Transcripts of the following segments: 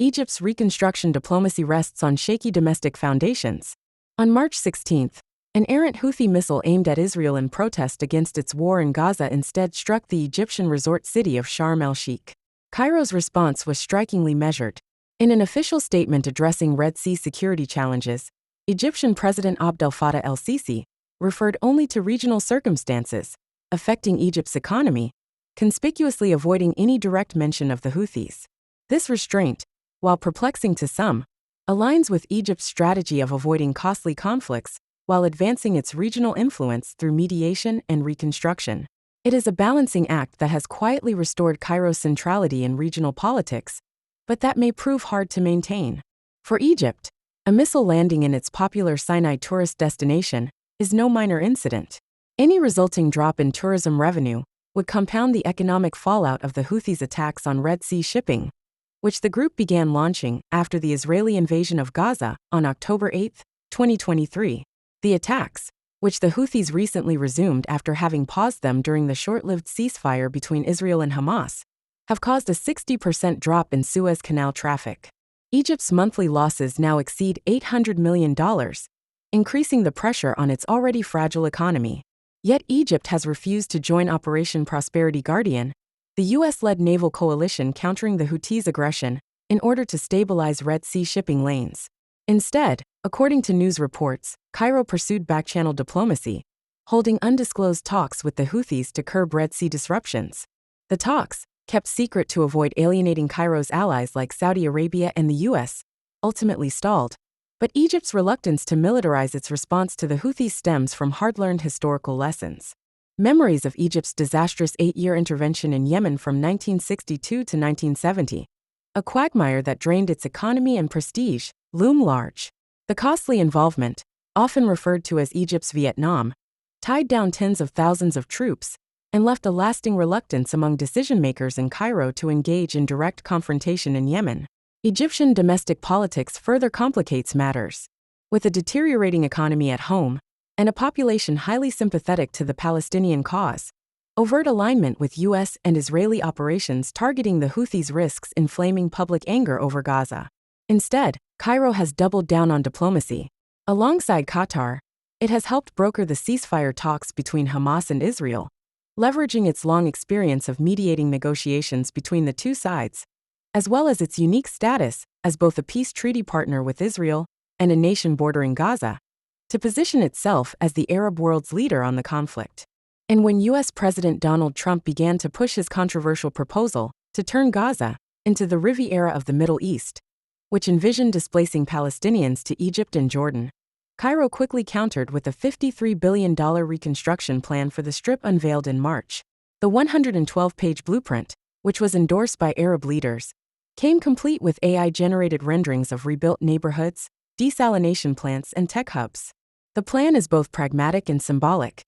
Egypt's reconstruction diplomacy rests on shaky domestic foundations. On March 16, an errant Houthi missile aimed at Israel in protest against its war in Gaza instead struck the Egyptian resort city of Sharm el-Sheikh. Cairo's response was strikingly measured. In an official statement addressing Red Sea security challenges, Egyptian President Abdel Fattah el-Sisi referred only to regional circumstances affecting Egypt's economy, conspicuously avoiding any direct mention of the Houthis. This restraint, while perplexing to some, aligns with Egypt's strategy of avoiding costly conflicts while advancing its regional influence through mediation and reconstruction. It is a balancing act that has quietly restored Cairo's centrality in regional politics, but that may prove hard to maintain. For Egypt, a missile landing in its popular Sinai tourist destination is no minor incident. Any resulting drop in tourism revenue would compound the economic fallout of the Houthis' attacks on Red Sea shipping, which the group began launching after the Israeli invasion of Gaza on October 8, 2023. The attacks, which the Houthis recently resumed after having paused them during the short-lived ceasefire between Israel and Hamas, have caused a 60% drop in Suez Canal traffic. Egypt's monthly losses now exceed $800 million, increasing the pressure on its already fragile economy. Yet Egypt has refused to join Operation Prosperity Guardian, the US-led naval coalition countering the Houthis' aggression, in order to stabilize Red Sea shipping lanes. Instead, according to news reports, Cairo pursued back-channel diplomacy, holding undisclosed talks with the Houthis to curb Red Sea disruptions. The talks, kept secret to avoid alienating Cairo's allies like Saudi Arabia and the US, ultimately stalled. But Egypt's reluctance to militarize its response to the Houthis stems from hard-learned historical lessons. Memories of Egypt's disastrous 8-year intervention in Yemen from 1962 to 1970, a quagmire that drained its economy and prestige, loom large. The costly involvement, often referred to as Egypt's Vietnam, tied down tens of thousands of troops and left a lasting reluctance among decision-makers in Cairo to engage in direct confrontation in Yemen. Egyptian domestic politics further complicates matters. With a deteriorating economy at home and a population highly sympathetic to the Palestinian cause, overt alignment with US and Israeli operations targeting the Houthis risks inflaming public anger over Gaza. Instead, Cairo has doubled down on diplomacy. Alongside Qatar, it has helped broker the ceasefire talks between Hamas and Israel, leveraging its long experience of mediating negotiations between the two sides, as well as its unique status as both a peace treaty partner with Israel and a nation bordering Gaza, to position itself as the Arab world's leader on the conflict. And when US President Donald Trump began to push his controversial proposal to turn Gaza into the Riviera of the Middle East, which envisioned displacing Palestinians to Egypt and Jordan, Cairo quickly countered with a $53 billion reconstruction plan for the Strip unveiled in March. The 112-page blueprint, which was endorsed by Arab leaders, came complete with AI-generated renderings of rebuilt neighborhoods, desalination plants, and tech hubs. The plan is both pragmatic and symbolic.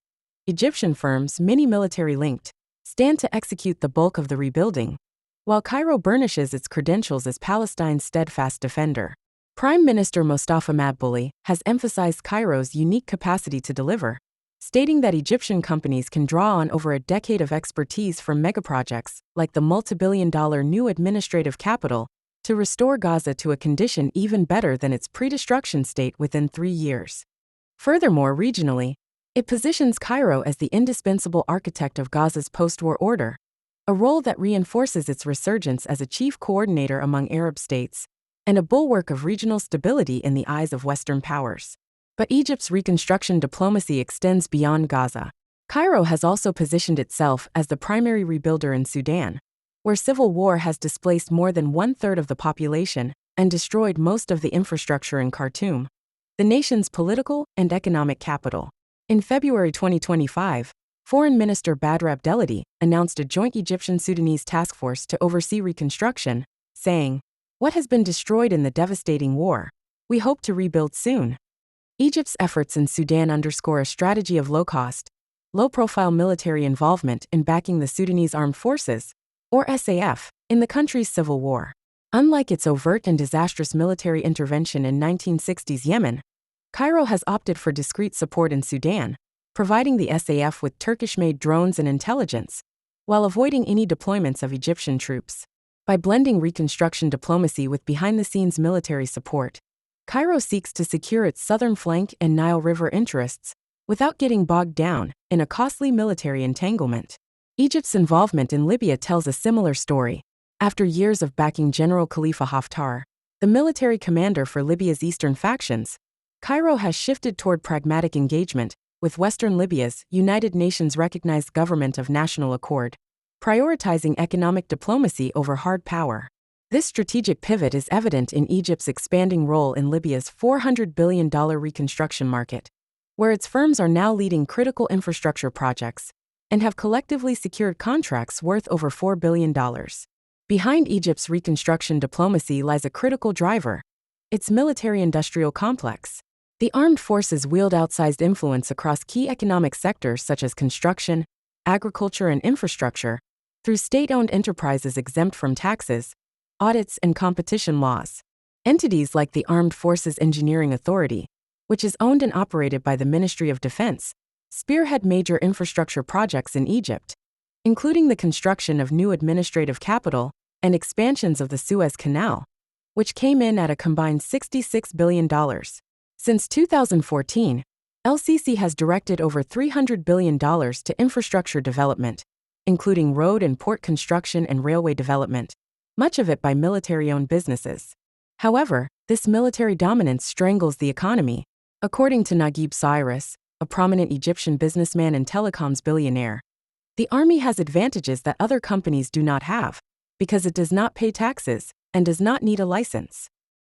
Egyptian firms, many military-linked, stand to execute the bulk of the rebuilding, while Cairo burnishes its credentials as Palestine's steadfast defender. Prime Minister Mustafa Madbouli has emphasized Cairo's unique capacity to deliver, stating that Egyptian companies can draw on over a decade of expertise from megaprojects like the multi-billion-dollar new administrative capital to restore Gaza to a condition even better than its pre-destruction state within 3 years. Furthermore, regionally, it positions Cairo as the indispensable architect of Gaza's post-war order, a role that reinforces its resurgence as a chief coordinator among Arab states and a bulwark of regional stability in the eyes of Western powers. But Egypt's reconstruction diplomacy extends beyond Gaza. Cairo has also positioned itself as the primary rebuilder in Sudan, where civil war has displaced more than 1/3 of the population and destroyed most of the infrastructure in Khartoum, the nation's political and economic capital. In February 2025, Foreign Minister Badr Abdelhadi announced a joint Egyptian-Sudanese task force to oversee reconstruction, saying, "What has been destroyed in the devastating war, we hope to rebuild soon." Egypt's efforts in Sudan underscore a strategy of low-cost, low-profile military involvement in backing the Sudanese Armed Forces, or SAF, in the country's civil war. Unlike its overt and disastrous military intervention in 1960s Yemen, Cairo has opted for discreet support in Sudan, providing the SAF with Turkish-made drones and intelligence, while avoiding any deployments of Egyptian troops. By blending Reconstruction diplomacy with behind-the-scenes military support, Cairo seeks to secure its southern flank and Nile River interests without getting bogged down in a costly military entanglement. Egypt's involvement in Libya tells a similar story. After years of backing General Khalifa Haftar, the military commander for Libya's eastern factions, Cairo has shifted toward pragmatic engagement with Western Libya's United Nations-recognized government of national accord, prioritizing economic diplomacy over hard power. This strategic pivot is evident in Egypt's expanding role in Libya's $400 billion reconstruction market, where its firms are now leading critical infrastructure projects and have collectively secured contracts worth over $4 billion. Behind Egypt's reconstruction diplomacy lies a critical driver: its military-industrial complex. The armed forces wield outsized influence across key economic sectors such as construction, agriculture, and infrastructure, through state-owned enterprises exempt from taxes, audits, and competition laws. Entities like the Armed Forces Engineering Authority, which is owned and operated by the Ministry of Defense, spearhead major infrastructure projects in Egypt, including the construction of new administrative capital and expansions of the Suez Canal, which came in at a combined $66 billion. Since 2014, el-Sisi has directed over $300 billion to infrastructure development, including road and port construction and railway development, much of it by military-owned businesses. However, this military dominance strangles the economy. According to Naguib Cyrus, a prominent Egyptian businessman and telecoms billionaire, the army has advantages that other companies do not have, because it does not pay taxes and does not need a license.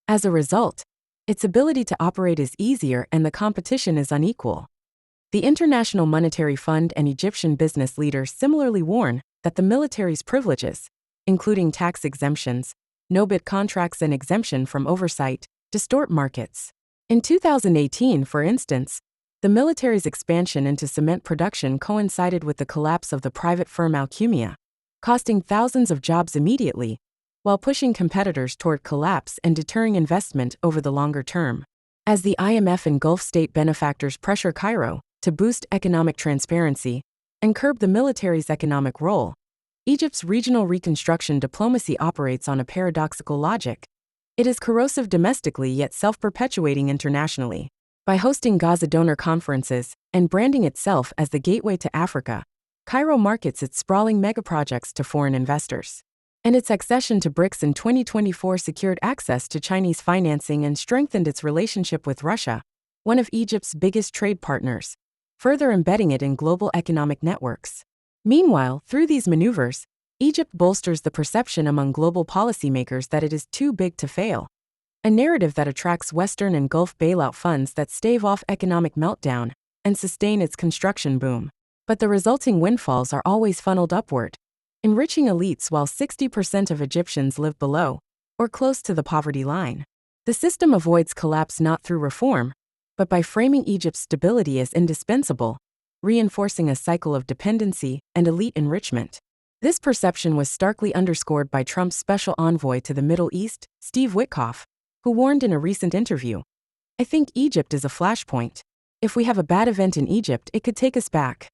As a result, its ability to operate is easier and the competition is unequal. The International Monetary Fund and Egyptian business leaders similarly warn that the military's privileges, including tax exemptions, no-bid contracts, and exemption from oversight, distort markets. In 2018, for instance, the military's expansion into cement production coincided with the collapse of the private firm Alchemia, costing thousands of jobs immediately, while pushing competitors toward collapse and deterring investment over the longer term. As the IMF and Gulf state benefactors pressure Cairo to boost economic transparency and curb the military's economic role, Egypt's regional reconstruction diplomacy operates on a paradoxical logic. It is corrosive domestically yet self-perpetuating internationally. By hosting Gaza donor conferences and branding itself as the gateway to Africa, Cairo markets its sprawling megaprojects to foreign investors. And its accession to BRICS in 2024 secured access to Chinese financing and strengthened its relationship with Russia, one of Egypt's biggest trade partners, further embedding it in global economic networks. Meanwhile, through these maneuvers, Egypt bolsters the perception among global policymakers that it is too big to fail, a narrative that attracts Western and Gulf bailout funds that stave off economic meltdown and sustain its construction boom. But the resulting windfalls are always funneled upward, enriching elites while 60% of Egyptians live below or close to the poverty line. The system avoids collapse not through reform, but by framing Egypt's stability as indispensable, reinforcing a cycle of dependency and elite enrichment. This perception was starkly underscored by Trump's special envoy to the Middle East, Steve Witkoff, who warned in a recent interview, "I think Egypt is a flashpoint. If we have a bad event in Egypt, it could take us back."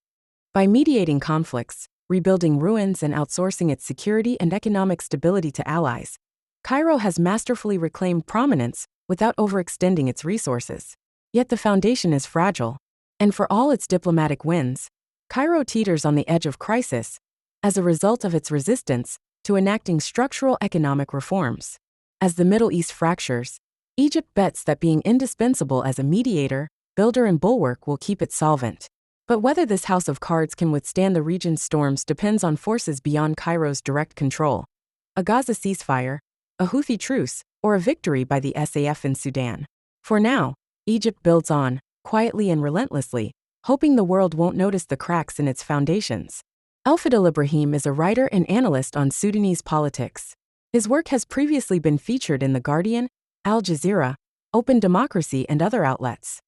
By mediating conflicts, rebuilding ruins, and outsourcing its security and economic stability to allies, Cairo has masterfully reclaimed prominence without overextending its resources. Yet the foundation is fragile, and for all its diplomatic wins, Cairo teeters on the edge of crisis as a result of its resistance to enacting structural economic reforms. As the Middle East fractures, Egypt bets that being indispensable as a mediator, builder, and bulwark will keep it solvent. But whether this house of cards can withstand the region's storms depends on forces beyond Cairo's direct control: a Gaza ceasefire, a Houthi truce, or a victory by the SAF in Sudan. For now, Egypt builds on, quietly and relentlessly, hoping the world won't notice the cracks in its foundations. Elfadil Ibrahim is a writer and analyst on Sudanese politics. His work has previously been featured in The Guardian, Al Jazeera, Open Democracy, and other outlets.